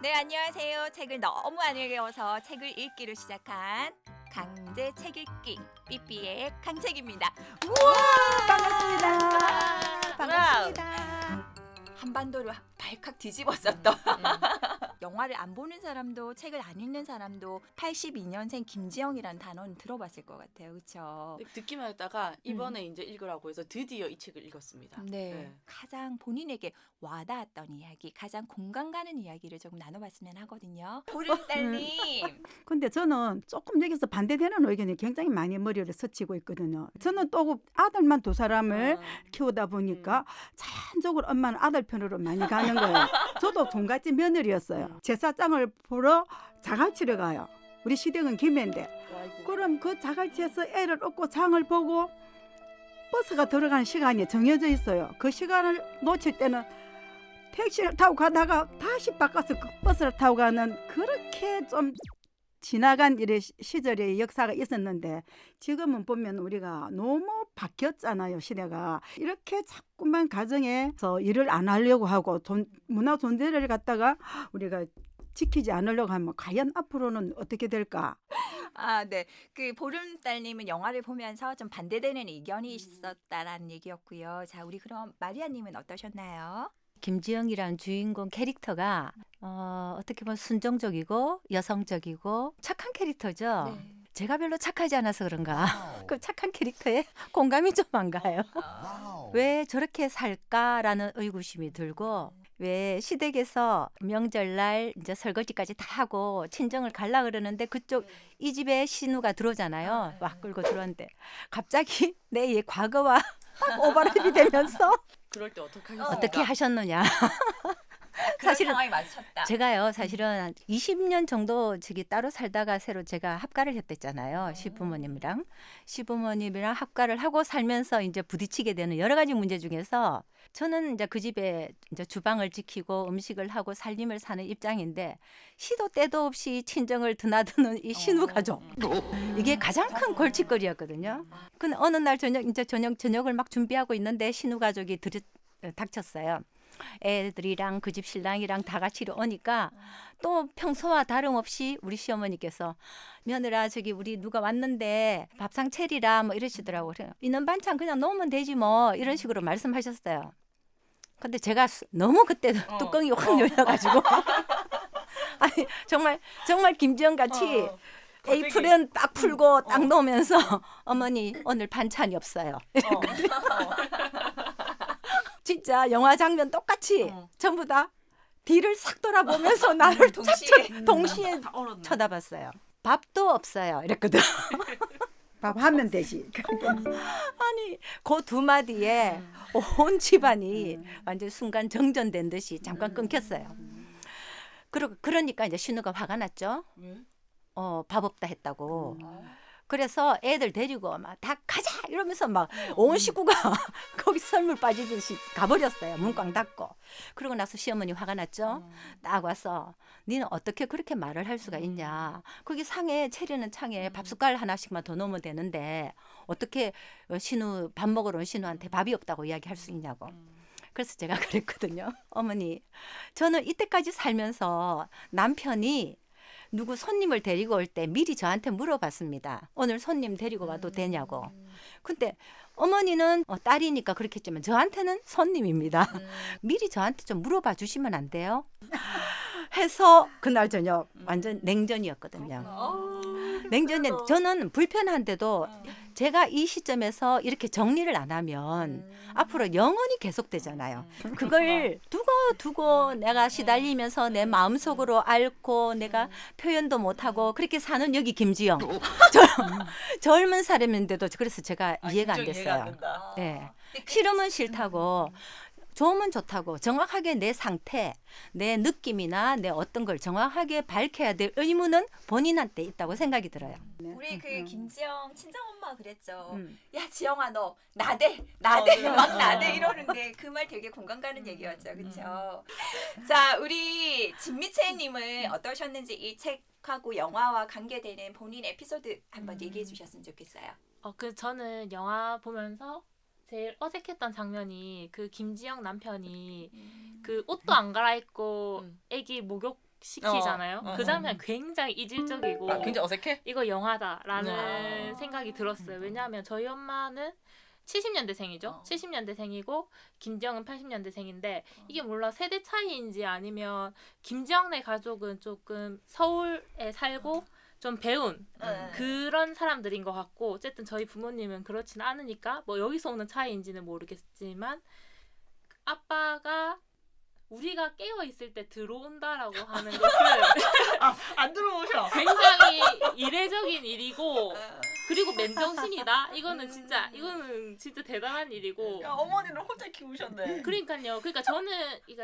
네, 안녕하세요. 책을 너무 안 읽어서 책을 읽기로 시작한 강제 책 읽기 삐삐의 강책입니다. 반갑습니다. 반갑습니다. 한반도를 발칵 뒤집었었던 영화를 안 보는 사람도 책을 안 읽는 사람도 82년생 김지영이라는 단어는 들어봤을 것 같아요. 그렇죠? 듣기만 했다가 이번에 이제 읽으라고 해서 드디어 이 책을 읽었습니다. 네. 가장 본인에게 와닿았던 이야기, 가장 공감 가는 이야기를 조금 나눠봤으면 하거든요. 보름달님. 근데 저는 조금 여기서 반대되는 의견이 굉장히 많이 머리를 스치고 있거든요. 저는 또 아들만 두 사람을 키우다 보니까 자연적으로 엄마는 아들 편으로 많이 가는 거예요. 저도 종갓집 며느리였어요. 제사장을 보러 자갈치를 가요. 우리 시댁은 김해인데. 그럼 그 자갈치에서 애를 얻고 장을 보고 버스가 들어가는 시간이 정해져 있어요. 그 시간을 놓칠 때는 택시를 타고 가다가 다시 바꿔서 그 버스를 타고 가는 그렇게 좀 지나간 일의 시절의 역사가 있었는데 지금은 보면 우리가 너무 바뀌었잖아요. 시대가. 이렇게 자꾸만 가정에서 일을 안 하려고 하고 문화 존재를 갖다가 우리가 지키지 않으려고 하면 과연 앞으로는 어떻게 될까? 아, 네. 그 보름달님은 영화를 보면서 좀 반대되는 의견이 있었다라는 얘기였고요. 자, 우리 그럼 마리아님은 어떠셨나요? 김지영이란 주인공 캐릭터가 어떻게 보면 순종적이고 여성적이고 착한 캐릭터죠. 네. 제가 별로 착하지 않아서 그런가 그 착한 캐릭터에 공감이 좀 안 가요. 왜 저렇게 살까라는 의구심이 들고 왜 시댁에서 명절날 이제 설거지까지 다 하고 친정을 갈라 그러는데 그쪽 이 집에 신우가 들어오잖아요. 와 끌고 들어왔는데 갑자기 내 이 과거와 오버랩이 되면서 그럴 때 어떡하겠습니까? 어떻게 하셨느냐. 그런 사실은 상황이 마주쳤다. 제가요 사실은 20년 정도 저기 따로 살다가 새로 제가 합가를 했댔잖아요. 시부모님이랑 합가를 하고 살면서 이제 부딪히게 되는 여러 가지 문제 중에서 저는 이제 그 집에 이제 주방을 지키고 음식을 하고 살림을 사는 입장인데 시도 때도 없이 친정을 드나드는 이 신우 가족 이게 가장 큰 골칫거리였거든요. 근데 어느 날 저녁을 막 준비하고 있는데 신우 가족이 닥쳤어요. 애들이랑 그 집 신랑이랑 다 같이 오니까 또 평소와 다름없이 우리 시어머니께서 며느라 저기 우리 누가 왔는데 밥상 차리라 뭐 이러시더라고요. 그래서 있는 반찬 그냥 넣으면 되지 뭐 이런 식으로 말씀하셨어요. 근데 제가 너무 그때 뚜껑이 확 열려가지고 아니 정말 김지영 같이 에이프렌 딱 풀고 딱 놓으면서 어머니 오늘 반찬이 없어요. 진짜 영화 장면 똑같이 전부 다 뒤를 싹 돌아보면서 나를 동시에 쳐다봤어요. 밥도 없어요. 이랬거든. 밥 하면 되지. 아니 그 두 마디에 온 집안이 완전 순간 정전된 듯이 잠깐 끊겼어요. 그러니까 이제 신우가 화가 났죠. 밥 없다 했다고. 그래서 애들 데리고 막 다 가자 이러면서 막 온 식구가 거기 썰물 빠지듯이 가버렸어요. 문 꽝 닫고. 그러고 나서 시어머니 화가 났죠. 딱 와서 니는 어떻게 그렇게 말을 할 수가 있냐. 거기 상에 차리는 창에 밥 숟갈 하나씩만 더 넣으면 되는데 어떻게 신우 밥 먹으러 온 신우한테 밥이 없다고 이야기할 수 있냐고. 그래서 제가 그랬거든요. 어머니 저는 이때까지 살면서 남편이 누구 손님을 데리고 올 때 미리 저한테 물어봤습니다. 오늘 손님 데리고 와도 되냐고. 근데 어머니는 딸이니까 그렇겠지만 저한테는 손님입니다. 미리 저한테 좀 물어봐 주시면 안 돼요? 해서 그날 저녁 완전 냉전이었거든요. 냉전에 저는 불편한데도 제가 이 시점에서 이렇게 정리를 안 하면 앞으로 영원히 계속되잖아요. 그걸 두고 내가 시달리면서 내 마음속으로 앓고 내가 표현도 못하고 그렇게 사는 여기 김지영. 젊은 사람인데도 그래서 제가 이해가 안 됐어요. 네. 싫으면 싫다고 좋으면 좋다고 정확하게 내 상태, 내 느낌이나 내 어떤 걸 정확하게 밝혀야 될 의무는 본인한테 있다고 생각이 들어요. 우리 그 김지영 친정엄마가 그랬죠. 야 지영아 너 나대 막 나대 이러는데 그 말 되게 공감 가는 얘기였죠. 그렇죠? 자 우리 진미채님은 어떠셨는지 이 책하고 영화와 관계되는 본인 에피소드 한번 얘기해 주셨으면 좋겠어요. 저는 영화 보면서 제일 어색했던 장면이 그 김지영 남편이 그 옷도 안 갈아입고 애기 목욕 시키잖아요. 그 장면 굉장히 이질적이고 굉장히 어색해? 이거 영화다라는 생각이 들었어요. 왜냐하면 저희 엄마는 70년대생이죠. 70년대생이고 김지영은 80년대생인데 이게 몰라 세대 차이인지 아니면 김지영네 가족은 조금 서울에 살고 좀 배운 그런 사람들인 것 같고 어쨌든 저희 부모님은 그렇지는 않으니까 뭐 여기서 오는 차이인지는 모르겠지만 아빠가 우리가 깨어 있을 때 들어온다라고 하는 것은 안 들어오셔. 굉장히 이례적인 일이고 그리고 맨정신이다. 이거는 진짜 대단한 일이고. 야, 어머니를 혼자 키우셨네. 그러니까요. 그러니까 저는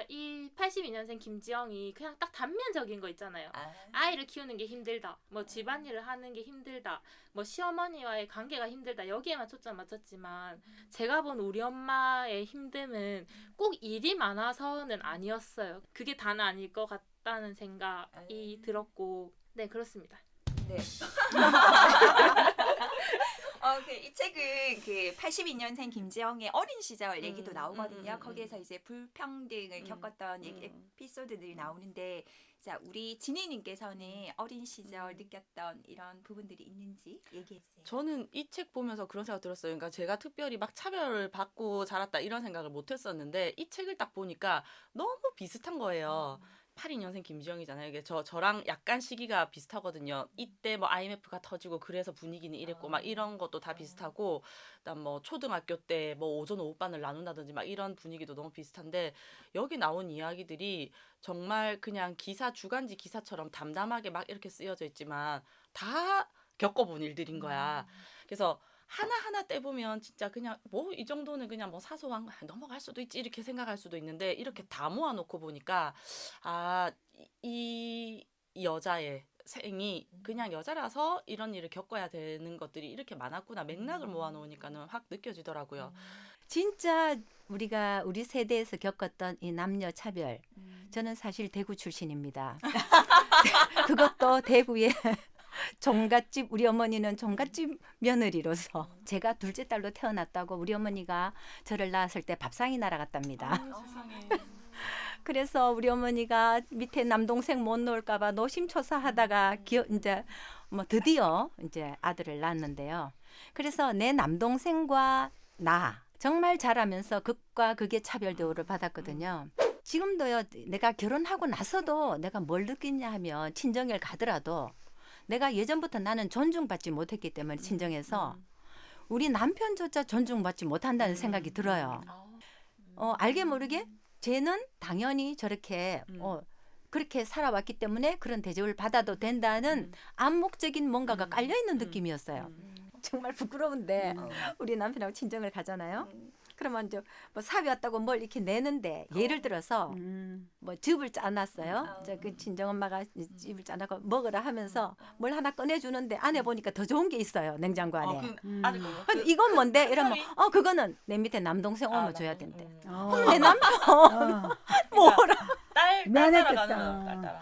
이 82년생 김지영이 그냥 딱 단면적인 거 있잖아요. 아이를 키우는 게 힘들다. 뭐 집안일을 하는 게 힘들다. 뭐 시어머니와의 관계가 힘들다. 여기에만 초점 맞췄지만 제가 본 우리 엄마의 힘듦은 꼭 일이 많아서는 아니었어요. 그게 다는 아닐 것 같다는 생각이 들었고 네 그렇습니다. 네. 이 책은 그 82년생 김지영의 어린 시절 얘기도 나오거든요. 거기에서 이제 불평등을 겪었던 에피소드들이 나오는데, 자 우리 진희님께서는 어린 시절 느꼈던 이런 부분들이 있는지 얘기해 주세요. 저는 이 책 보면서 그런 생각 들었어요. 그러니까 제가 특별히 막 차별을 받고 자랐다 이런 생각을 못 했었는데 이 책을 딱 보니까 너무 비슷한 거예요. 82년생 김지영이잖아요. 이게 저랑 약간 시기가 비슷하거든요. 이때 뭐 IMF가 터지고 그래서 분위기는 이랬고 막 이런 것도 다 비슷하고 그다음 뭐 초등학교 때 뭐 오전 오후반을 나눈다든지 막 이런 분위기도 너무 비슷한데 여기 나온 이야기들이 정말 그냥 기사 주간지 기사처럼 담담하게 막 이렇게 쓰여져 있지만 다 겪어본 일들인 거야. 그래서 하나하나 떼보면 진짜 그냥 뭐 이 정도는 그냥 뭐 사소한 거 넘어갈 수도 있지 이렇게 생각할 수도 있는데 이렇게 다 모아놓고 보니까 이 여자의 생이 그냥 여자라서 이런 일을 겪어야 되는 것들이 이렇게 많았구나 맥락을 모아놓으니까는 확 느껴지더라고요. 진짜 우리 세대에서 겪었던 이 남녀 차별. 저는 사실 대구 출신입니다. 그것도 대구의 종갓집 우리 어머니는 종갓집 며느리로서 제가 둘째 딸로 태어났다고 우리 어머니가 저를 낳았을 때 밥상이 날아갔답니다. 세상에. 그래서 우리 어머니가 밑에 남동생 못 놓을까봐 노심초사하다가 이제 뭐 드디어 이제 아들을 낳았는데요. 그래서 내 남동생과 나 정말 잘하면서 극과 극의 차별 대우를 받았거든요. 지금도요. 내가 결혼하고 나서도 내가 뭘 느끼냐 하면 친정에 가더라도 내가 예전부터 나는 존중받지 못했기 때문에 친정에서 우리 남편조차 존중받지 못한다는 생각이 들어요. 알게 모르게 쟤는 당연히 저렇게 그렇게 살아왔기 때문에 그런 대접을 받아도 된다는 암묵적인 뭔가가 깔려있는 느낌이었어요. 정말 부끄러운데 우리 남편하고 친정을 가잖아요. 그러면 이제 뭐 사위 왔다고 뭘 이렇게 내는데 예를 들어서 뭐 즙을 짜놨어요. 그 친정 엄마가 즙을 짜놨고 먹으라 하면서 뭘 하나 꺼내주는데 안에 보니까 더 좋은 게 있어요. 냉장고 안에. 아들 거. 이건 뭔데? 이러면 그거는 내 밑에 남동생 오면 줘야 된대. 그럼 내 남편 뭐라 딸 따라가는 딸 따라.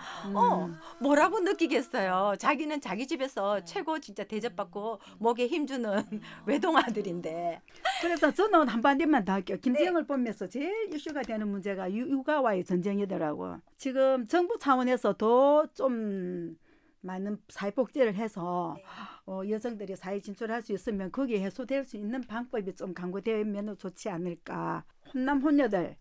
뭐라고 느끼겠어요. 자기는 자기 집에서 최고 진짜 대접받고 목에 힘주는 외동아들인데. 그래서 저는 한마디만 더 할게요. 김지영을 보면서 제일 이슈가 되는 문제가 육아와의 전쟁이더라고. 지금 정부 차원에서도 좀 많은 사회복지를 해서 여성들이 사회 진출할 수 있으면 거기에 해소될 수 있는 방법이 좀 강구되면 좋지 않을까. 혼남 혼녀들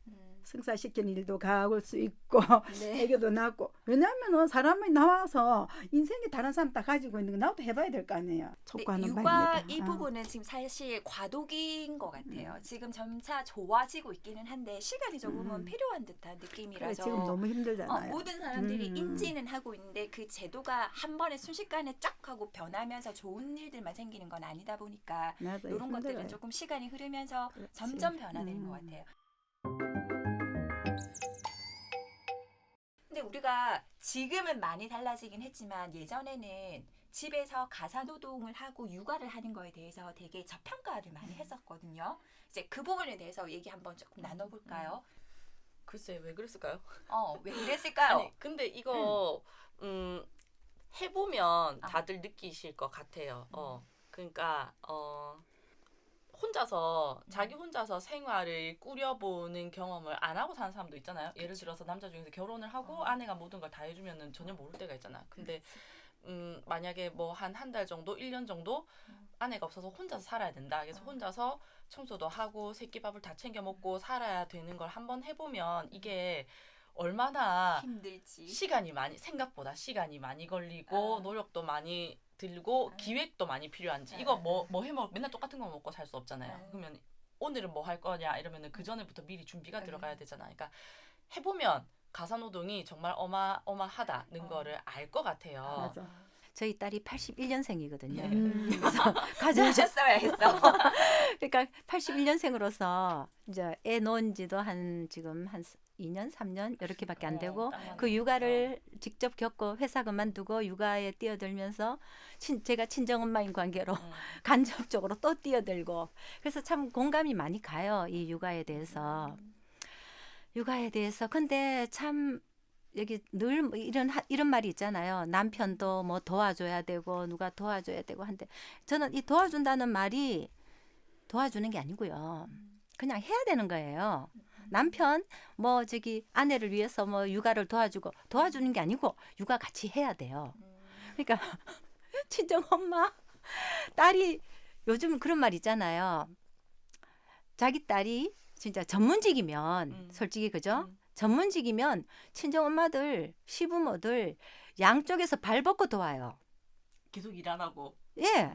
승사시키는 일도 가올 수 있고 애교도 낳고. 왜냐하면 사람이 나와서 인생이 다른 사람 다 가지고 있는 거 나도 해봐야 될 거 아니에요. 촉구하는 육아 바입니다. 이 부분은 지금 사실 과도기인 것 같아요. 지금 점차 좋아지고 있기는 한데 시간이 조금은 필요한 듯한 그래, 느낌이라서 지금 너무 힘들잖아요. 모든 사람들이 인지는 하고 있는데 그 제도가 한 번에 순식간에 쫙 하고 변하면서 좋은 일들만 생기는 건 아니다 보니까 맞아요. 이런 것들은 힘들어요. 조금 시간이 흐르면서 그렇지. 점점 변화되는 것 같아요. 근데 우리가 지금은 많이 달라지긴 했지만 예전에는 집에서 가사노동을 하고 육아를 하는 거에 대해서 되게 저평가를 많이 했었거든요. 이제 그 부분에 대해서 얘기 한번 조금 나눠볼까요? 글쎄 왜 그랬을까요? 왜 그랬을까요? 아니 근데 이거 해보면 다들 느끼실 것 같아요. 그러니까 혼자서 자기 혼자서 생활을 꾸려보는 경험을 안 하고 사는 사람도 있잖아요. 예를 들어서 남자 중에서 결혼을 하고 아내가 모든 걸 다 해주면은 전혀 모를 때가 있잖아. 근데 만약에 뭐 한 달 정도, 1년 정도 아내가 없어서 혼자서 살아야 된다. 그래서 혼자서 청소도 하고 새끼밥을 다 챙겨 먹고 살아야 되는 걸 한번 해보면 이게 얼마나 힘들지. 생각보다 시간이 많이 걸리고 노력도 많이 들고 기획도 많이 필요한지 이거 뭐 해먹 맨날 똑같은 거 먹고 살 수 없잖아요. 그러면 오늘은 뭐 할 거냐 이러면은 그 전에부터 미리 준비가 들어가야 되잖아. 그러니까 해보면 가사노동이 정말 어마어마하다는 거를 알 것 같아요. 맞아. 저희 딸이 81년생이거든요. 그래서 가장 보셨어야 했어. 그러니까 81년생으로서 이제 애 놓은 지도 지금 한 2년, 3년 이렇게밖에 안 되고 그 육아를 직접 겪고 회사 그만두고 육아에 뛰어들면서 제가 친정엄마인 관계로 간접적으로 또 뛰어들고 그래서 참 공감이 많이 가요. 이 육아에 대해서. 근데 참 여기 늘 뭐 이런 말이 있잖아요. 남편도 뭐 도와줘야 되고 누가 도와줘야 되고 한데 저는 이 도와준다는 말이 도와주는 게 아니고요. 그냥 해야 되는 거예요. 남편 뭐 아내를 위해서 뭐 육아를 도와주는 게 아니고 육아 같이 해야 돼요. 그러니까 친정 엄마 딸이 요즘 그런 말 있잖아요. 자기 딸이 진짜 전문직이면 솔직히 그죠? 전문직이면 친정 엄마들 시부모들 양쪽에서 발 벗고 도와요. 계속 일 안 하고. 예,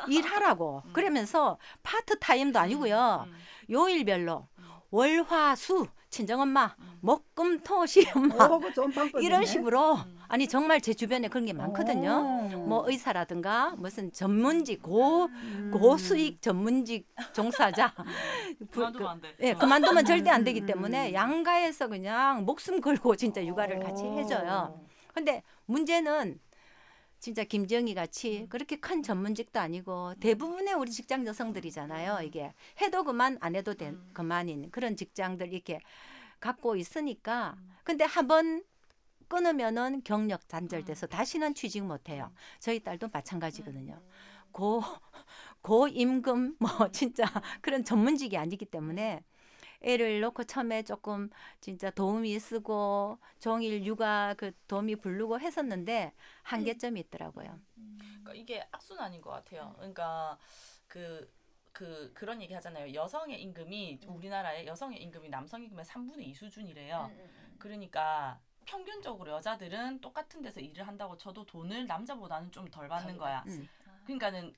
일하라고. 그러면서 파트타임도 아니고요. 요일별로 월화수 친정엄마 목금토 시엄마 그거 좋은 방법이네. 이런 식으로 아니 정말 제 주변에 그런 게 많거든요. 뭐 의사라든가 무슨 전문직 고수익 전문직 종사자 그만두면 안 돼. 예, 그만두면 절대 안 되기 때문에 양가에서 그냥 목숨 걸고 진짜 육아를 같이 해줘요. 근데 문제는 진짜 김지영이 같이 그렇게 큰 전문직도 아니고 대부분의 우리 직장 여성들이잖아요. 이게 해도 그만 안 해도 그만인 그런 직장들 이렇게 갖고 있으니까 근데 한번 끊으면은 경력 단절돼서 다시는 취직 못해요. 저희 딸도 마찬가지거든요. 고임금 뭐 진짜 그런 전문직이 아니기 때문에 애를 놓고 처음에 조금 진짜 도우미 쓰고 종일 육아 그 도우미 부르고 했었는데 한계점이 있더라고요. 그러니까 이게 악순환인 것 같아요. 그러니까 그런 얘기 하잖아요. 여성의 임금이 우리나라의 여성의 임금이 남성 임금의 3분의 2 수준이래요. 그러니까 평균적으로 여자들은 똑같은 데서 일을 한다고 쳐도 돈을 남자보다는 좀 덜 받는 거야. 그러니까는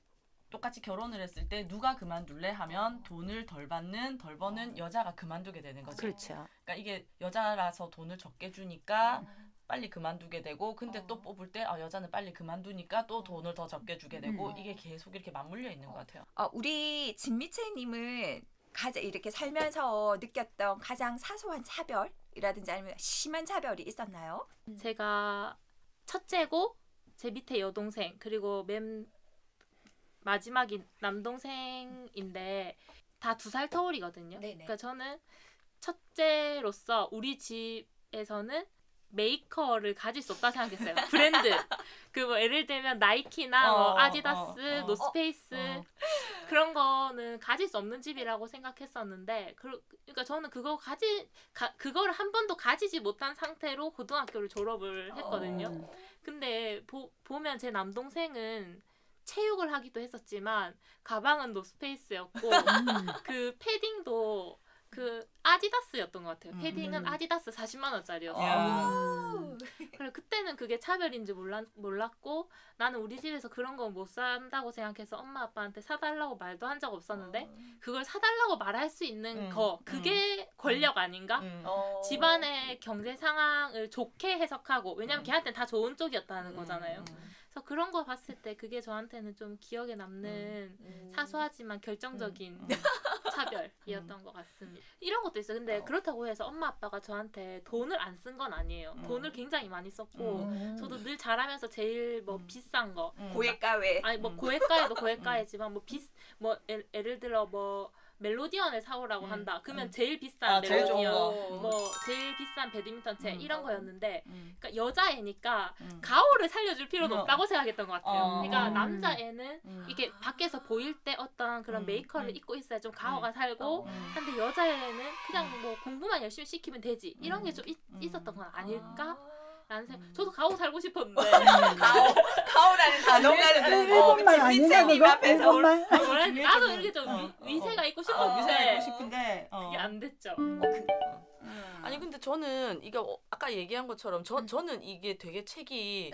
똑같이 결혼을 했을 때 누가 그만둘래 하면 돈을 덜 버는 여자가 그만두게 되는 거죠. 그렇죠. 그러니까 이게 여자라서 돈을 적게 주니까 빨리 그만두게 되고 근데 또 뽑을 때 여자는 빨리 그만두니까 또 돈을 더 적게 주게 되고 이게 계속 이렇게 맞물려 있는 것 같아요. 우리 진미채님은 이렇게 살면서 느꼈던 가장 사소한 차별이라든지 아니면 심한 차별이 있었나요? 제가 첫째고 제 밑에 여동생 그리고 맨 마지막이 남동생인데 다 2살 터울이거든요. 네네. 그러니까 저는 첫째로서 우리 집에서는 메이커를 가질 수 없다 생각했어요. 브랜드. 뭐 예를 들면 나이키나 뭐 아디다스, 노스페이스 그런 거는 가질 수 없는 집이라고 생각했었는데 그러니까 저는 그거를 한 번도 가지지 못한 상태로 고등학교를 졸업을 했거든요. 근데 보면 제 남동생은 체육을 하기도 했었지만 가방은 노스페이스였고 그 패딩도 그 아디다스였던 것 같아요. 패딩은 아디다스 40만 원짜리였어요. 그래 그때는 그게 차별인지 몰랐고 나는 우리 집에서 그런 거 못 산다고 생각해서 엄마 아빠한테 사달라고 말도 한 적 없었는데 그걸 사달라고 말할 수 있는 그게 권력 아닌가? 집안의 경제 상황을 좋게 해석하고 왜냐면 걔한테는 다 좋은 쪽이었다는 거잖아요. 그래서 그런 거 봤을 때 그게 저한테는 좀 기억에 남는 사소하지만 결정적인 차별이었던 것 같습니다. 이런 것도 있어요. 근데 그렇다고 해서 엄마 아빠가 저한테 돈을 안 쓴 건 아니에요. 돈을 굉장히 많이 썼고 저도 늘 자라면서 제일 뭐 비싼 거 고액가외 아니 뭐 고액가에도 고액가이지만 뭐 예를 들어 뭐 멜로디언을 사오라고 한다. 그러면 제일 비싼 아, 제일 좋은 멜로디언, 거. 뭐 제일 비싼 배드민턴 채 이런 거였는데, 음. 그러니까 여자애니까 음. 가오를 살려줄 필요도 음. 없다고 생각했던 것 같아요. 어. 그러니까 남자애는 음. 이게 밖에서 보일 때 어떤 그런 메이커를 입고 있어야 좀 가오가 살고, 근데 여자애는 그냥 뭐 공부만 열심히 시키면 되지, 이런 게 좀 있었던 건 아닐까? 라는 생각. 저도 가오 살고 싶었는데 가오라는 단어가는 일본말 아니냐 진미채님 그거? 앞에서 일본말? 뭐라 해야 돼? 나도 이렇게 좀 어, 위세가 있고 위세가 싶었는데 있고 싶은데 그게 안 됐죠. 아니 근데 저는 이게 아까 얘기한 것처럼 저는 이게 되게 책이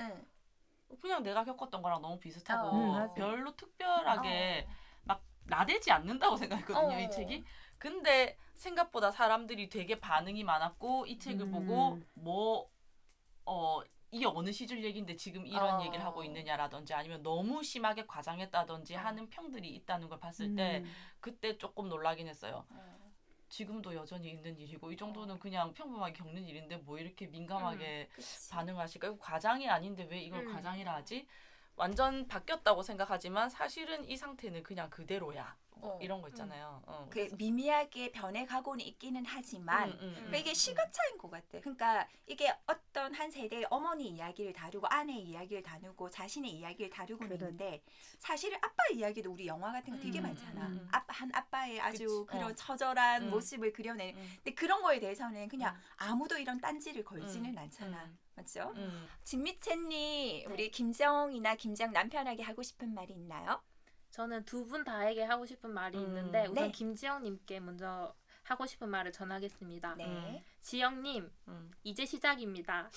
그냥 내가 겪었던 거랑 너무 비슷하고 맞아. 별로 특별하게 막 나대지 않는다고 생각했거든요, 이 책이. 근데 생각보다 사람들이 되게 반응이 많았고 이 책을 보고 이게 어느 시절 얘기인데 지금 이런 얘기를 하고 있느냐라든지 아니면 너무 심하게 과장했다든지 하는 평들이 있다는 걸 봤을 때 그때 조금 놀라긴 했어요. 지금도 여전히 있는 일이고 이 정도는 그냥 평범하게 겪는 일인데 뭐 이렇게 민감하게 반응을 하실까? 이거 과장이 아닌데 왜 이걸 과장이라 하지? 완전 바뀌었다고 생각하지만 사실은 이 상태는 그냥 그대로야. 이런 거 있잖아요. 그 미미하게 변해가고는 있기는 하지만 그러니까 이게 시각 차이인 것 같아. 그러니까 이게 어떤 한 세대의 어머니 이야기를 다루고 아내의 이야기를 다루고 자신의 이야기를 다루고는 있는데 사실은 아빠 이야기도 우리 영화 같은 거 되게 많잖아. 한 아빠의 아주 그치. 그런 처절한 모습을 그려내는. 근데 그런 거에 대해서는 그냥 아무도 이런 딴지를 걸지는 않잖아. 맞죠? 진미채님, 우리 김정이나 김정 남편에게 하고 싶은 말이 있나요? 저는 두 분 다에게 하고 싶은 말이 있는데 우선 네. 김지영님께 먼저 하고 싶은 말을 전하겠습니다. 네. 지영님, 이제 시작입니다.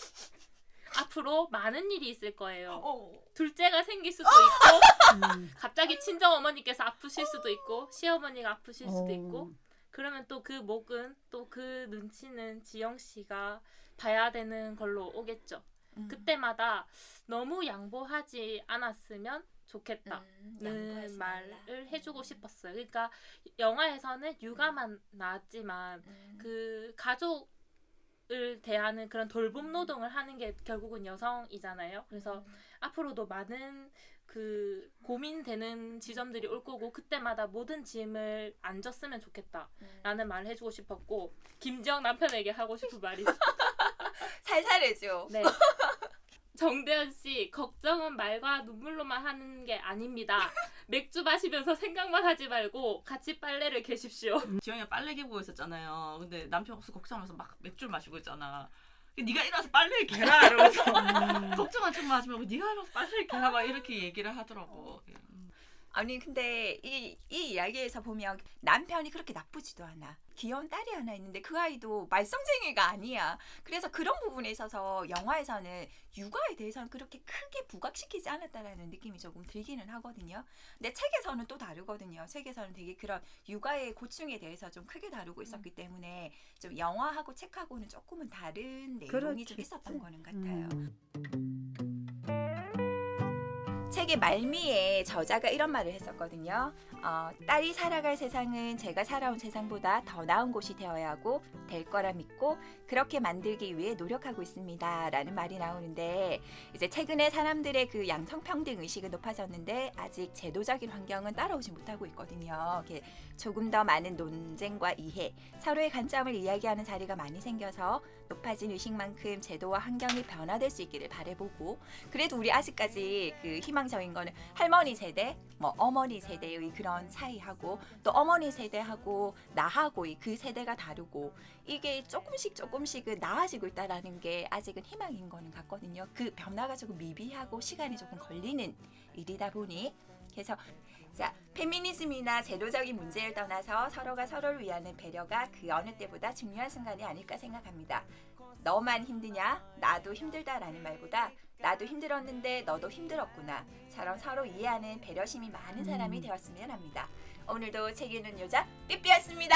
앞으로 많은 일이 있을 거예요. 둘째가 생길 수도 있고 갑자기 친정 어머니께서 아프실 수도 있고 시어머니가 아프실 수도 있고 그러면 또 그 목은 또 그 눈치는 지영 씨가 봐야 되는 걸로 오겠죠. 그때마다 너무 양보하지 않았으면 좋겠다는 말을 해주고 싶었어요. 그러니까 영화에서는 육아만 나왔지만 그 가족을 대하는 그런 돌봄 노동을 하는 게 결국은 여성이잖아요. 그래서 앞으로도 많은 그 고민되는 지점들이 올 거고 그때마다 모든 짐을 안 졌으면 좋겠다라는 말을 해주고 싶었고 김지영 남편에게 하고 싶은 말이 살살해줘. 네. 정대현 씨, 걱정은 말과 눈물로만 하는 게 아닙니다. 맥주 마시면서 생각만 하지 말고 같이 빨래를 개십시오. 지영이가 빨래 개고 있었잖아요. 근데 남편 없어 걱정하면서 막 맥주를 마시고 있잖아. 네가 일어나서 빨래를 개라 이러면서 걱정한 척만 하지 말고 네가 일어나서 빨래를 개라 막 이렇게 얘기를 하더라고. 아니 근데 이 이야기에서 보면 남편이 그렇게 나쁘지도 않아. 귀여운 딸이 하나 있는데 그 아이도 말썽쟁이가 아니야. 그래서 그런 부분에 있어서 영화에서는 육아에 대해서는 그렇게 크게 부각시키지 않았다라는 느낌이 조금 들기는 하거든요. 근데 책에서는 또 다르거든요. 책에서는 되게 그런 육아의 고충에 대해서 좀 크게 다루고 있었기 때문에 좀 영화하고 책하고는 조금은 다른 내용이 좀 있었던 거는 같아요. 책의 말미에 저자가 이런 말을 했었거든요. 딸이 살아갈 세상은 제가 살아온 세상보다 더 나은 곳이 되어야 하고 될 거라 믿고 그렇게 만들기 위해 노력하고 있습니다. 라는 말이 나오는데 이제 최근에 사람들의 그 양성평등 의식은 높아졌는데 아직 제도적인 환경은 따라오지 못하고 있거든요. 이렇게 조금 더 많은 논쟁과 이해, 서로의 관점을 이야기하는 자리가 많이 생겨서 높아진 의식만큼 제도와 환경이 변화될 수 있기를 바라보고 그래도 우리 아직까지 그 희망적인 거는 할머니 세대, 뭐 어머니 세대의 그런 차이하고 또 어머니 세대하고 나하고 그 세대가 다르고 이게 조금씩은 나아지고 있다라는 게 아직은 희망인 거는 같거든요. 그 변화가 조금 미비하고 시간이 조금 걸리는 일이다 보니 그래서 자, 페미니즘이나 제도적인 문제를 떠나서 서로가 서로를 위하는 배려가 그 어느 때보다 중요한 순간이 아닐까 생각합니다. 너만 힘드냐? 나도 힘들다라는 말보다 나도 힘들었는데 너도 힘들었구나처럼 서로 이해하는 배려심이 많은 사람이 되었으면 합니다. 오늘도 책 읽는 여자 삐삐였습니다.